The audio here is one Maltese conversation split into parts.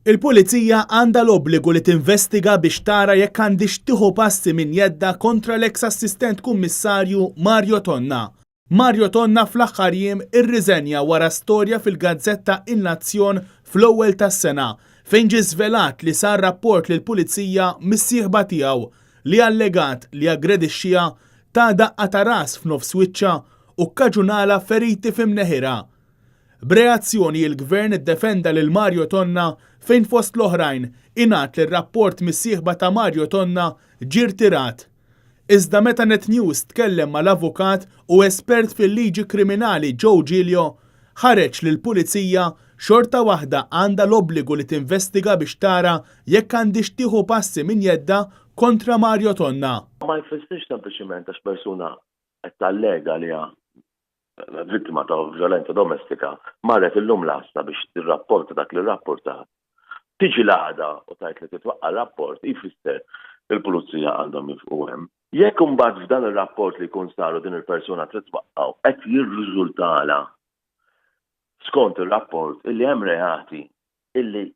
Il-Pulizija għandha l-obbligu li tinvestiga biex tara jekk għandix tieħu passi minn jedda kontra l-eks assistent kummissarju Mario Tonna. Mario Tonna fl-aħħar jiem irriżenja wara storja fil-Gazzetta In-Nazzjon fl-ewwel tas-sena fejn ġie żvelat li sar rapport lill-Pulizija mis-sieħba tiegħu li allegat li aggredixxiha ta' daqqa ta' ras f'nofs wiċċha u kkaġunala feriti f'imneħira. B'reazzjoni il-Gvern iddefenda lil Mario Tonna fejn fost l-oħrajn ingħad li r-rapport mis-sieħba ta' Mario Tonna ġie rtirat. Iżda meta Net News tkellem mal-avukat u espert fil-liġi kriminali Joe Giglio, ħareġ li l-Pulizija xorta waħda għandha l-obbligu li tinvestiga biex tara jekk għandix tieħu passi minn jedda kontra Mario Tonna. Ma jfissirx sempliċiment għax persuna qed tallega li vittima ta' violenza domestika marret illum l-asta biex tirrapporta dak li rrapportat. Tiġi l-għada u tajt li titwaqqa rapport jfisser il-Pulizija għandhom jifqu hemm. Jekk imbagħad f'dan ir-rapport li jkun saru din il-persuna titwaqqaw qed jirriżultala skont ir-rapport illi hemm reati illi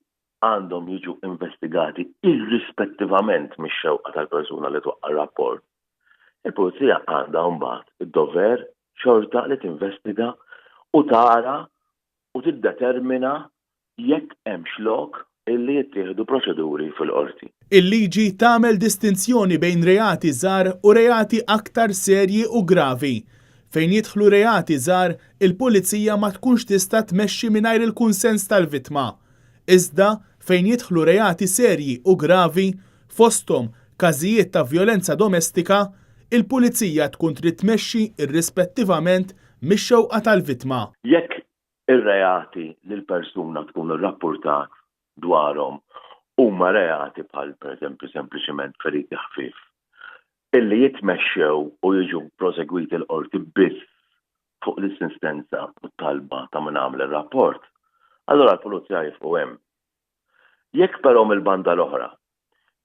għandhom jiġu investigati irrispettivament mix-xewqa tal-persuna li twaqqa r-rapport. Il-Pulizija għandha mbagħad id-dover xorta li tinvestiga u tara u tiddetermina jekk hemm xlok illi jittieħdu proċeduri fil-qorti. Il-liġi tagħmel distinzjoni bejn reati żgħar u reati aktar serji u gravi. Fejn jidħlu reati żgħar, il-Pulizija ma tkunx tista' tmexxi mingħajr il-kunsens tal-vittma. Iżda fejn jidħlu reati serji u gravi, fosthom każijiet ta' vjolenza domestika, il-Pulizija tkun trid tmexxi irrispettivament mix-xewqa tal-vittma. Jekk ir-reati li l-persuna tkun irrappurtat dwarhom huma reati bħal pereżempju sempliċement feriti ħfief illi jitmexxew u jiġu prosegwiti l-qorti biss fuq l-insistenza u talba ta' min għamel ir-rapport, allura l-Pulizija jifqu hemm. Jekk però mill-banda l-oħra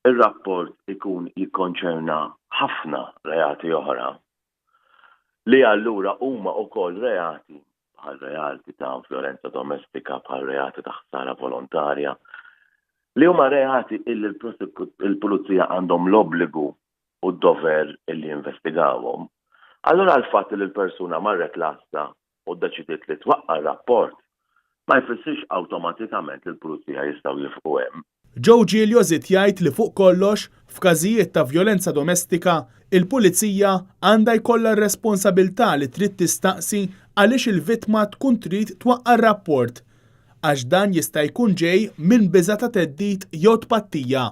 ir-rapport ikun jikkonċerna ħafna reati oħra li allura huma wkoll reati bħal reati ta' violenza domestika, bħal reati ta' ħsara volontarja, li huma reati illi l-Pulizija għandhom l-obbligu u d-dover illi jinvestigawhom. Allura l-fatt li l-persuna marret l-asta u ddeċidiet li twaqqa r-rapport ma jfissirx awtomatikament li l-Pulizija jistgħu jifqu hemm. Joe Giglio żied jgħid li fuq kollox f'każijiet ta' vjolenza domestika, il-Pulizija għandha jkollha r-responsabbiltà li trid tistaqsi għaliex il-vittma tkun trid twaqqa r-rapport għax dan jista' jkun ġej minn biża' ta' theddid jew tpattija.